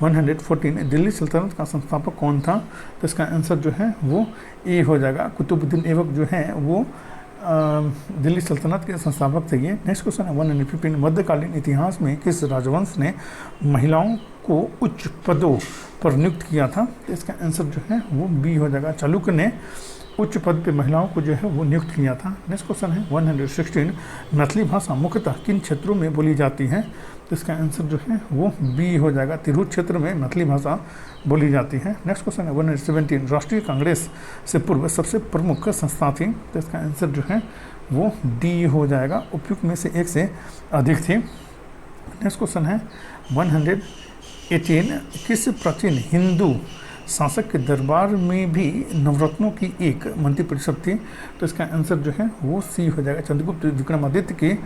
114 दिल्ली सल्तनत का संस्थापक कौन था? तो इसका आंसर जो है वो ए हो जाएगा, कुतुबुद्दीन ऐबक जो है वो दिल्ली सल्तनत के संस्थापक थे ये। नेक्स्ट क्वेश्चन है 115 मध्यकालीन इतिहास में किस राजवंश ने महिलाओं को उच्च पदों पर नियुक्त किया था? तो इसका आंसर जो है वो बी हो जाएगा, चालुक्य ने उच्च पद पे महिलाओं को जो है वो नियुक्त किया था। नेक्स्ट क्वेश्चन है 116 मैथिली भाषा मुख्यतः किन क्षेत्रों में बोली जाती है? तो इसका आंसर जो है वो बी हो जाएगा, तिरहुत क्षेत्र में मैथिली भाषा बोली जाती है। नेक्स्ट क्वेश्चन है 117 राष्ट्रीय कांग्रेस से पूर्व सबसे प्रमुख संस्था थी। तो इसका आंसर जो है वो डी हो जाएगा, उपयुक्त में से एक से अधिक थी। नेक्स्ट क्वेश्चन है 118 किस प्राचीन हिंदू शासक के दरबार में भी नवरत्नों की एक मंत्रिपरिषद थी? तो इसका आंसर जो है वो सी हो जाएगा, चंद्रगुप्त विक्रमादित्य के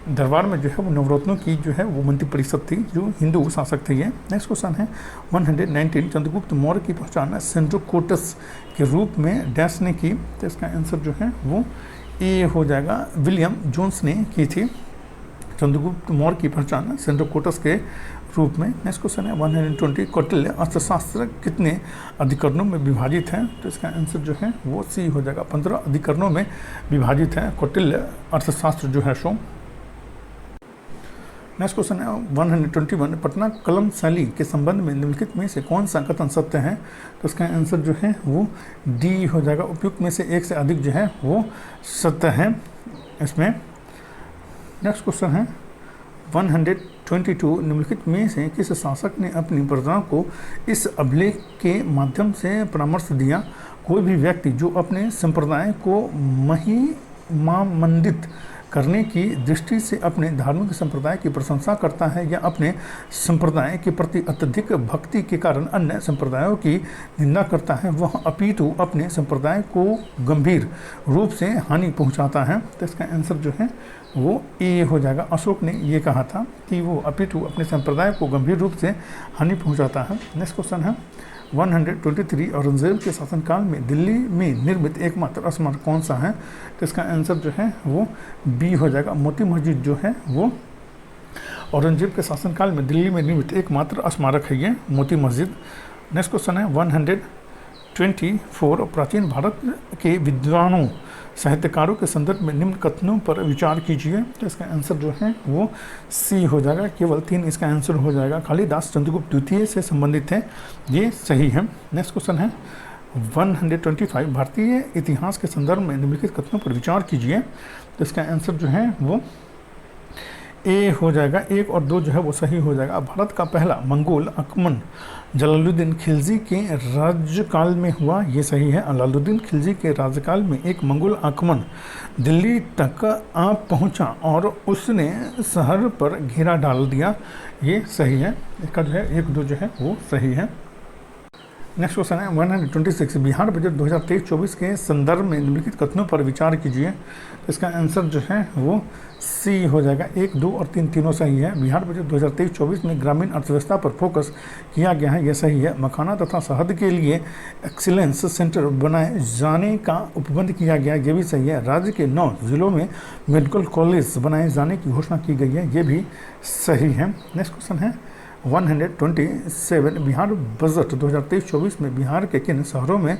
दरबार में जो है वो नवरत्नों की जो है वो मंत्रिपरिषद थी जो हिंदू शासक थे ये। नेक्स्ट क्वेश्चन है 119 चंद्रगुप्त मौर्य की पहचान सेंड्रोकोटस के रूप में डैश ने की? तो इसका आंसर जो है वो ए हो जाएगा, विलियम जोन्स ने की थी चंद्रगुप्त मौर्य की पहचान सेंड्रोकोटस के रूप में। नेक्स्ट क्वेश्चन है 120 कौटिल्य अर्थशास्त्र कितने अधिकरणों में विभाजित है? तो इसका आंसर जो है वो सी हो जाएगा, 15 अधिकरणों में विभाजित है कौटिल्य अर्थशास्त्र जो है सो। नेक्स्ट क्वेश्चन है 121 पटना कलम शैली के संबंध में निम्नलिखित में से कौन सा कथन सत्य है? तो इसका आंसर जो है वो डी हो जाएगा, उपयुक्त में से एक से अधिक जो है वो सत्य है इसमें। नेक्स्ट क्वेश्चन है 122 निम्नलिखित में से किस शासक ने अपनी प्रजा को इस अभिलेख के माध्यम से परामर्श दिया? कोई भी व्यक्ति जो अपने संप्रदाय को सम्मानित करने की दृष्टि से अपने धार्मिक संप्रदाय की प्रशंसा करता है या अपने संप्रदाय के प्रति अत्यधिक भक्ति के कारण अन्य संप्रदायों की निंदा करता है, वह अपितु अपने संप्रदाय को गंभीर रूप से हानि पहुंचाता है। तो इसका आंसर जो है वो ए हो जाएगा। अशोक ने ये कहा था कि वो अपितु अपने संप्रदाय को गंभीर रूप से हानि पहुंचाता है। नेक्स्ट क्वेश्चन है 123, औरंगजेब के शासनकाल में दिल्ली में निर्मित एकमात्र स्मारक कौन सा है? तो इसका आंसर जो है वो बी हो जाएगा। मोती मस्जिद जो है वो औरंगजेब के शासनकाल में दिल्ली में निर्मित एकमात्र स्मारक है ये मोती मस्जिद। नेक्स्ट क्वेश्चन है 124, प्राचीन भारत के विद्वानों साहित्यकारों के संदर्भ में निम्न कथनों पर विचार कीजिए। तो इसका आंसर जो है वो सी हो जाएगा। केवल 3 इसका आंसर हो जाएगा। कालिदास चंद्रगुप्त द्वितीय से संबंधित है, ये सही है। नेक्स्ट क्वेश्चन है 125, भारतीय इतिहास के संदर्भ में निम्नलिखित कथनों पर विचार कीजिए। तो इसका आंसर जो है वो ए हो जाएगा। 1 और 2 जो है वो सही हो जाएगा। भारत का पहला मंगोल आक्रमण जलालुद्दीन खिलजी के राज्यकाल में हुआ, ये सही है। जलालुद्दीन खिलजी के राज्यकाल में एक मंगोल आक्रमण दिल्ली तक आ पहुंचा और उसने शहर पर घेरा डाल दिया, ये सही है। इसका जो है 1, 2 जो है वो सही है। नेक्स्ट क्वेश्चन है 126, बिहार बजट 2023-24 के संदर्भ में निम्नलिखित कथनों पर विचार कीजिए। इसका आंसर जो है वो सी हो जाएगा। 1, 2 और 3 तीनों सही है। बिहार बजट 2023-24 में ग्रामीण अर्थव्यवस्था पर फोकस किया गया है, यह सही है। मखाना तथा शहद के लिए एक्सीलेंस सेंटर बनाए जाने का उपबंध किया गया, ये भी सही है। राज्य के 9 जिलों में मेडिकल कॉलेज बनाए जाने की घोषणा की गई है, ये भी सही है। नेक्स्ट क्वेश्चन है 127, बिहार बजट 2023-24 में बिहार के किन शहरों में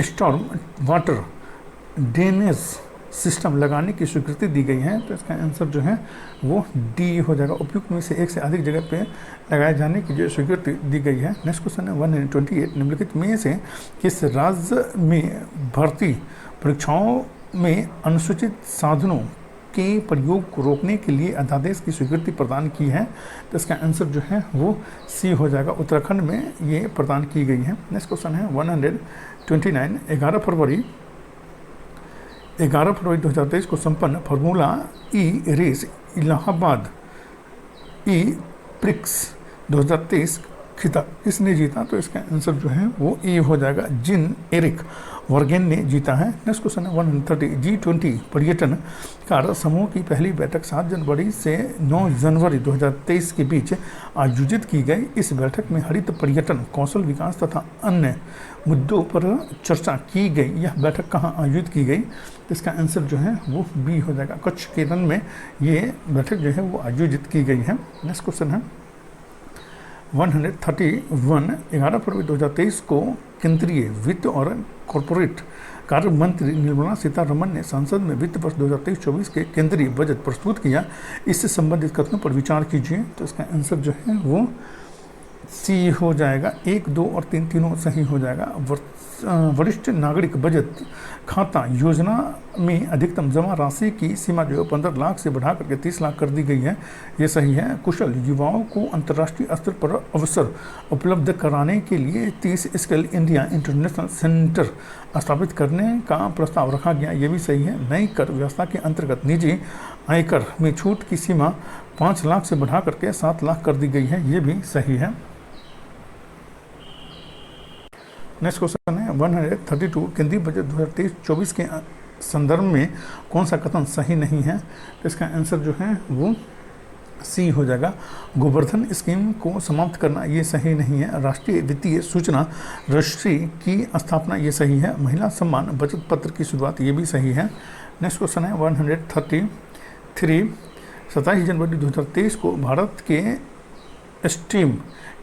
स्टॉर्म वाटर ड्रेनेज सिस्टम लगाने की स्वीकृति दी गई है? तो इसका आंसर जो है वो डी हो जाएगा। उपयुक्त में से एक से अधिक जगह पे लगाए जाने की जो स्वीकृति दी गई है। नेक्स्ट क्वेश्चन है 128, निम्नलिखित में से किस राज्य में भर्ती परीक्षाओं में अनुसूचित साधनों के प्रयोग को रोकने के लिए अध्यादेश की स्वीकृति प्रदान की है? तो इसका आंसर जो है वो सी हो जाएगा। उत्तराखंड में ये प्रदान की गई है। नेक्स्ट क्वेश्चन है 129, 11 फरवरी 2023 को संपन्न फार्मूला ई रेस इलाहाबाद ई प्रिक्स 2023 खिताब किसने जीता? तो इसका आंसर जो है वो ए हो जाएगा। जिन एरिक वर्गेन ने जीता है। नेक्स्ट क्वेश्चन है 130, G20 पर्यटन कार समूह की पहली बैठक 7 जनवरी से 9 जनवरी 2023 के बीच आयोजित की गई। इस बैठक में हरित पर्यटन, कौशल विकास तथा अन्य मुद्दों पर चर्चा की गई। यह बैठक कहाँ आयोजित की गई? तो इसका आंसर जो है वो बी हो जाएगा। कच्छ के रण में ये बैठक जो है वो आयोजित की गई है। नेक्स्ट क्वेश्चन है 131, 11 फरवरी 2023 को केंद्रीय वित्त और कॉरपोरेट कार्य मंत्री निर्मला सीतारमण ने संसद में वित्त वर्ष 2023-24 के केंद्रीय बजट प्रस्तुत किया। इससे संबंधित कथनों पर विचार कीजिए। तो इसका आंसर जो है वो सी हो जाएगा। 1, 2 और 3 तीनों सही हो जाएगा। वरिष्ठ नागरिक बचत खाता योजना में अधिकतम जमा राशि की सीमा जो है 15 लाख से बढ़ा करके 30 लाख कर दी गई है, ये सही है। कुशल युवाओं को अंतर्राष्ट्रीय स्तर पर अवसर उपलब्ध कराने के लिए 30 स्किल इंडिया इंटरनेशनल सेंटर स्थापित करने का प्रस्ताव रखा गया, ये भी सही है। नई कर व्यवस्था के अंतर्गत निजी आयकर में छूट की सीमा 5 लाख से बढ़ा करके 7 लाख कर दी गई है, ये भी सही है। नेक्स्ट क्वेश्चन है 132, केंद्रीय बजट 2023-24 के संदर्भ में कौन सा कथन सही नहीं है? तो इसका आंसर जो है वो सी हो जाएगा। गोवर्धन स्कीम को समाप्त करना ये सही नहीं है। राष्ट्रीय वित्तीय सूचना रजिस्ट्री की स्थापना ये सही है। महिला सम्मान बचत पत्र की शुरुआत ये भी सही है। नेक्स्ट क्वेश्चन है 133, 27 जनवरी 2023 को भारत के स्टीम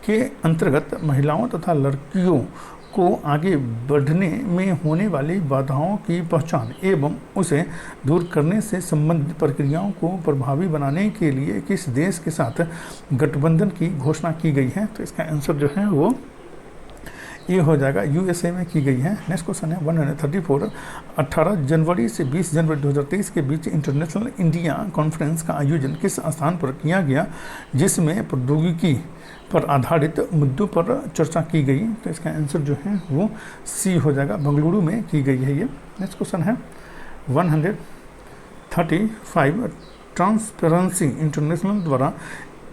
के अंतर्गत महिलाओं तथा लड़कियों को आगे बढ़ने में होने वाली बाधाओं की पहचान एवं उसे दूर करने से संबंधित प्रक्रियाओं को प्रभावी बनाने के लिए किस देश के साथ गठबंधन की घोषणा की गई है? तो इसका आंसर जो है वो ये हो जाएगा, USA में की गई है। नेक्स्ट क्वेश्चन है 134, 18 जनवरी से 20 जनवरी 2023 के बीच इंटरनेशनल इंडिया कॉन्फ्रेंस का आयोजन किस स्थान पर किया गया जिसमें प्रौद्योगिकी पर आधारित मुद्दों पर चर्चा की गई? तो इसका आंसर जो है वो सी हो जाएगा, बेंगलुरु में की गई है ये। नेक्स्ट क्वेश्चन है 35 ट्रांसपेरेंसी इंटरनेशनल द्वारा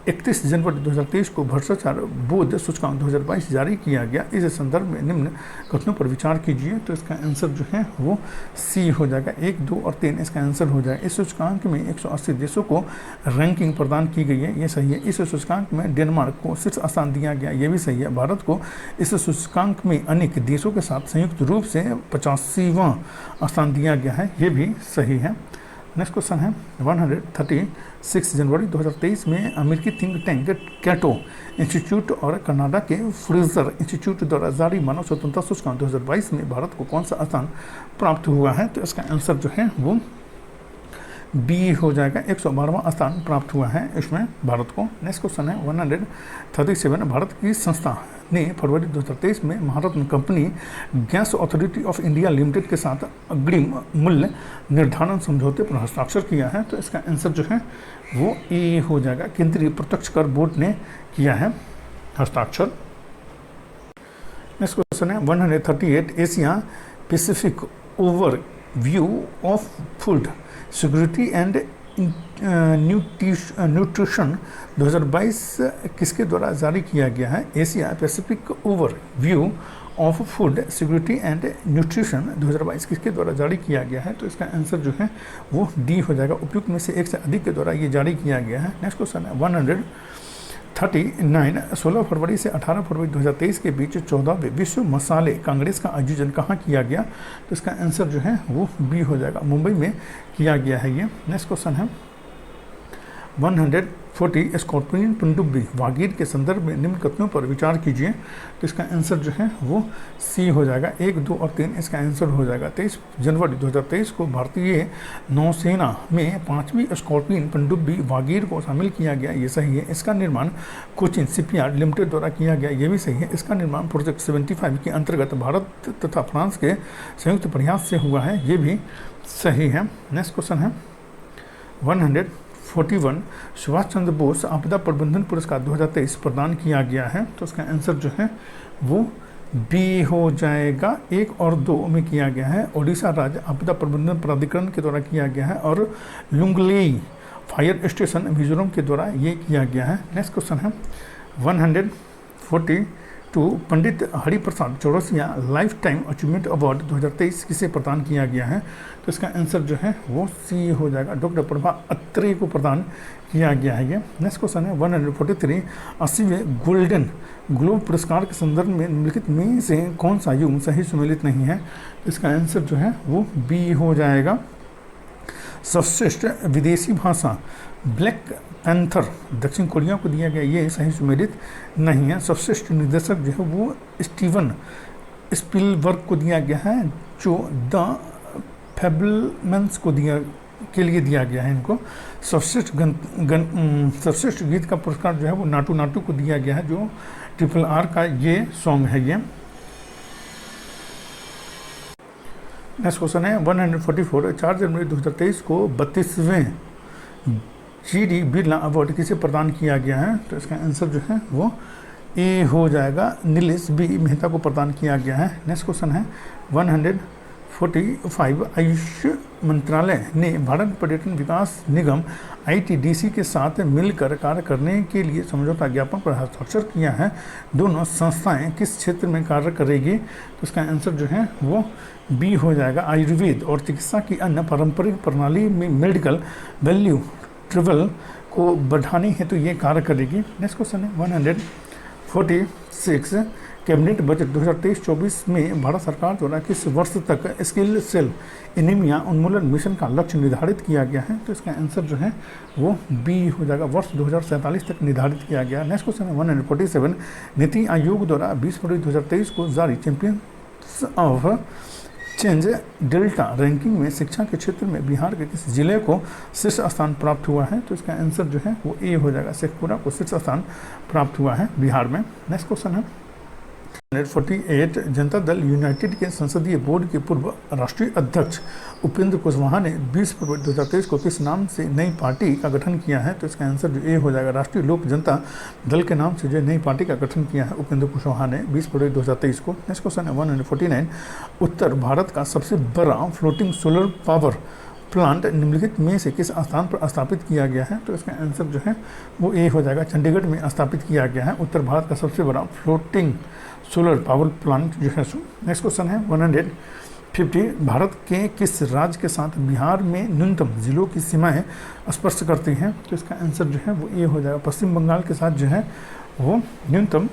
31 जनवरी 2023 को भ्रष्टाचार बोध सूचकांक 2022 जारी किया गया। इस संदर्भ में निम्न कथनों पर विचार कीजिए। तो इसका आंसर जो है वो सी हो जाएगा। 1, 2 और 3 इसका आंसर हो जाएगा। इस सूचकांक में 180 देशों को रैंकिंग प्रदान की गई है, ये सही है। इस सूचकांक में डेनमार्क को शीर्ष स्थान दिया गया, ये भी सही है। भारत को इस सूचकांक में अनेक देशों के साथ संयुक्त रूप से 85वां स्थान दिया गया है, ये भी सही है। नेक्स्ट क्वेश्चन है 136 जनवरी 2023 में अमेरिकी थिंक टैंक कैटो इंस्टीट्यूट और कनाडा के फ्रेजर इंस्टीट्यूट द्वारा जारी मानव स्वतंत्रता सूचकांक 2022 में भारत को कौन सा स्थान प्राप्त हुआ है? तो इसका आंसर जो है वो बी हो जाएगा। 112वां स्थान प्राप्त हुआ है इसमें भारत को। नेक्स्ट क्वेश्चन है 137 भारत की संस्था ने फरवरी 2023 में Maharatna company gas authority of India limited के साथ अग्रिम मूल्य निर्धारण समझौते पर हस्ताक्षर किया है। तो इसका आंसर जो है वो ए हो जाएगा। केंद्रीय प्रत्यक्ष कर बोर्ड ने किया है हस्ताक्षर। नेक्स्ट क्वेश्चन है 138 Asia Pacific over view of food security and nutrition 2022 किसके द्वारा जारी किया गया है? Asia Pacific over view of food security and nutrition 2022 किसके द्वारा जारी किया गया है? तो इसका आंसर जो है वो डी हो जाएगा। उपयुक्त में से एक से अधिक के द्वारा ये जारी किया गया है। नेक्स्ट क्वेश्चन है 139 16 फरवरी से 18 फरवरी 2023 के बीच 14वें विश्व मसाले कांग्रेस का आयोजन कहाँ किया गया? तो इसका आंसर जो है वो बी हो जाएगा। मुंबई में किया गया है ये। नेक्स्ट क्वेश्चन है 140 स्कॉर्पियन पनडुब्बी वागीर के संदर्भ में निम्न कथनों पर विचार कीजिए। तो इसका आंसर जो है वो सी हो जाएगा। 1, 2 और 3 इसका आंसर हो जाएगा। 23 जनवरी 2023 को भारतीय नौसेना में 5वीं स्कॉर्पियन पनडुब्बी वागीर को शामिल किया गया, ये सही है। इसका निर्माण कोचिन शिपयार्ड लिमिटेड द्वारा किया गया, ये भी सही है। इसका निर्माण प्रोजेक्ट 75 के अंतर्गत भारत तथा फ्रांस के संयुक्त प्रयास से हुआ है, ये भी सही है। नेक्स्ट क्वेश्चन है 141 सुभाष चंद्र बोस आपदा प्रबंधन पुरस्कार 2023 प्रदान किया गया है। तो इसका आंसर जो है वो बी हो जाएगा। 1 और 2 में किया गया है। ओडिशा राज्य आपदा प्रबंधन प्राधिकरण के द्वारा किया गया है और लुंगलेई फायर स्टेशन मिजोरम के द्वारा ये किया गया है। नेक्स्ट क्वेश्चन है 142 Pandit Hariprasad Chaurasia lifetime achievement award 2023 किसे प्रदान किया गया है? तो इसका आंसर जो है वो सी हो जाएगा। डॉक्टर प्रभा अत्रे को प्रदान किया गया है ये। नेक्स्ट क्वेश्चन है 143 80वें गोल्डन ग्लोब पुरस्कार के संदर्भ में निम्नलिखित में से कौन सा युग्म सही सुमेलित नहीं है? तो इसका आंसर जो है वो बी हो जाएगा। सर्वश्रेष्ठ विदेशी भाषा ब्लैक पैंथर दक्षिण कोरिया को दिया गया, ये सही सुमेलित नहीं है। सर्वश्रेष्ठ निर्देशक जो है वो स्टीवन स्पिलबर्ग को दिया गया है, जो द फैबलमैन्स को के लिए दिया गया है इनको। सर्वश्रेष्ठ गीत का पुरस्कार जो है वो नाटू नाटू को दिया गया है, जो RRR का ये सॉन्ग है ये। नेक्स्ट क्वेश्चन है 144 4 जनवरी 2023 को 32वें GD बिरला अवार्ड किसे प्रदान किया गया है? तो इसका आंसर जो है वो ए हो जाएगा। नीलेश बी मेहता को प्रदान किया गया है। नेक्स्ट क्वेश्चन है 145 आयुष मंत्रालय ने भारत पर्यटन विकास निगम ITDC के साथ मिलकर कार्य करने के लिए समझौता ज्ञापन पर हस्ताक्षर किया है। दोनों संस्थाएं किस क्षेत्र में कार्य करेगी? तो इसका आंसर जो है वो बी हो जाएगा। आयुर्वेद और चिकित्सा की अन्य पारंपरिक प्रणाली में मेडिकल वैल्यू ट्रेवल को बढ़ाने हेतु ये कार्य करेगी। नेक्स्ट क्वेश्चन है 146 कैबिनेट बजट 2023-24 में भारत सरकार द्वारा किस वर्ष तक स्किल सेल एनीमिया उन्मूलन मिशन का लक्ष्य निर्धारित किया गया है? तो इसका आंसर जो है वो बी हो जाएगा। वर्ष 2047 तक निर्धारित किया गया। नेक्स्ट क्वेश्चन है 147 नीति आयोग द्वारा 20 फरवरी 2023 को जारी champions of change delta ranking में शिक्षा के क्षेत्र में बिहार के किस जिले को शीर्ष स्थान प्राप्त हुआ है? तो इसका आंसर जो है वो ए हो जाएगा। शेखपुरा को शीर्ष स्थान प्राप्त हुआ है बिहार में। नेक्स्ट क्वेश्चन है 148 जनता दल यूनाइटेड के संसदीय बोर्ड के पूर्व राष्ट्रीय अध्यक्ष उपेंद्र कुशवाहा ने 20 फरवरी 2023 को किस नाम से नई पार्टी का गठन किया है? तो इसका आंसर जो ए हो जाएगा। राष्ट्रीय लोक जनता दल के नाम से जो नई पार्टी का गठन किया है उपेंद्र कुशवाहा ने 20 फरवरी 2023 को। नेक्स्ट क्वेश्चन है 149 उत्तर भारत का सबसे बड़ा फ्लोटिंग सोलर पावर प्लांट निम्नलिखित में से किस स्थान पर स्थापित किया गया है? तो इसका आंसर जो है वो ए हो जाएगा, चंडीगढ़ में स्थापित किया गया है उत्तर भारत का सबसे बड़ा फ्लोटिंग सोलर पावर प्लांट जो है। नेक्स्ट क्वेश्चन है 150, भारत के किस राज्य के साथ बिहार में न्यूनतम जिलों की सीमाएं स्पर्श करती हैं? तो इसका आंसर जो है वो ए हो जाएगा, पश्चिम बंगाल के साथ जो है वो न्यूनतम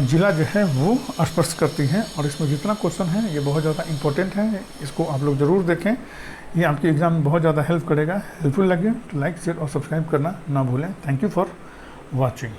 जिला जो है वो स्पर्श करती है। और इसमें जितना क्वेश्चन है ये बहुत ज़्यादा इंपॉर्टेंट है, इसको आप लोग ज़रूर देखें, ये आपके एग्जाम में बहुत ज़्यादा हेल्प करेगा। हेल्पफुल लगे तो लाइक शेयर और सब्सक्राइब करना ना भूलें। Thank you for watching.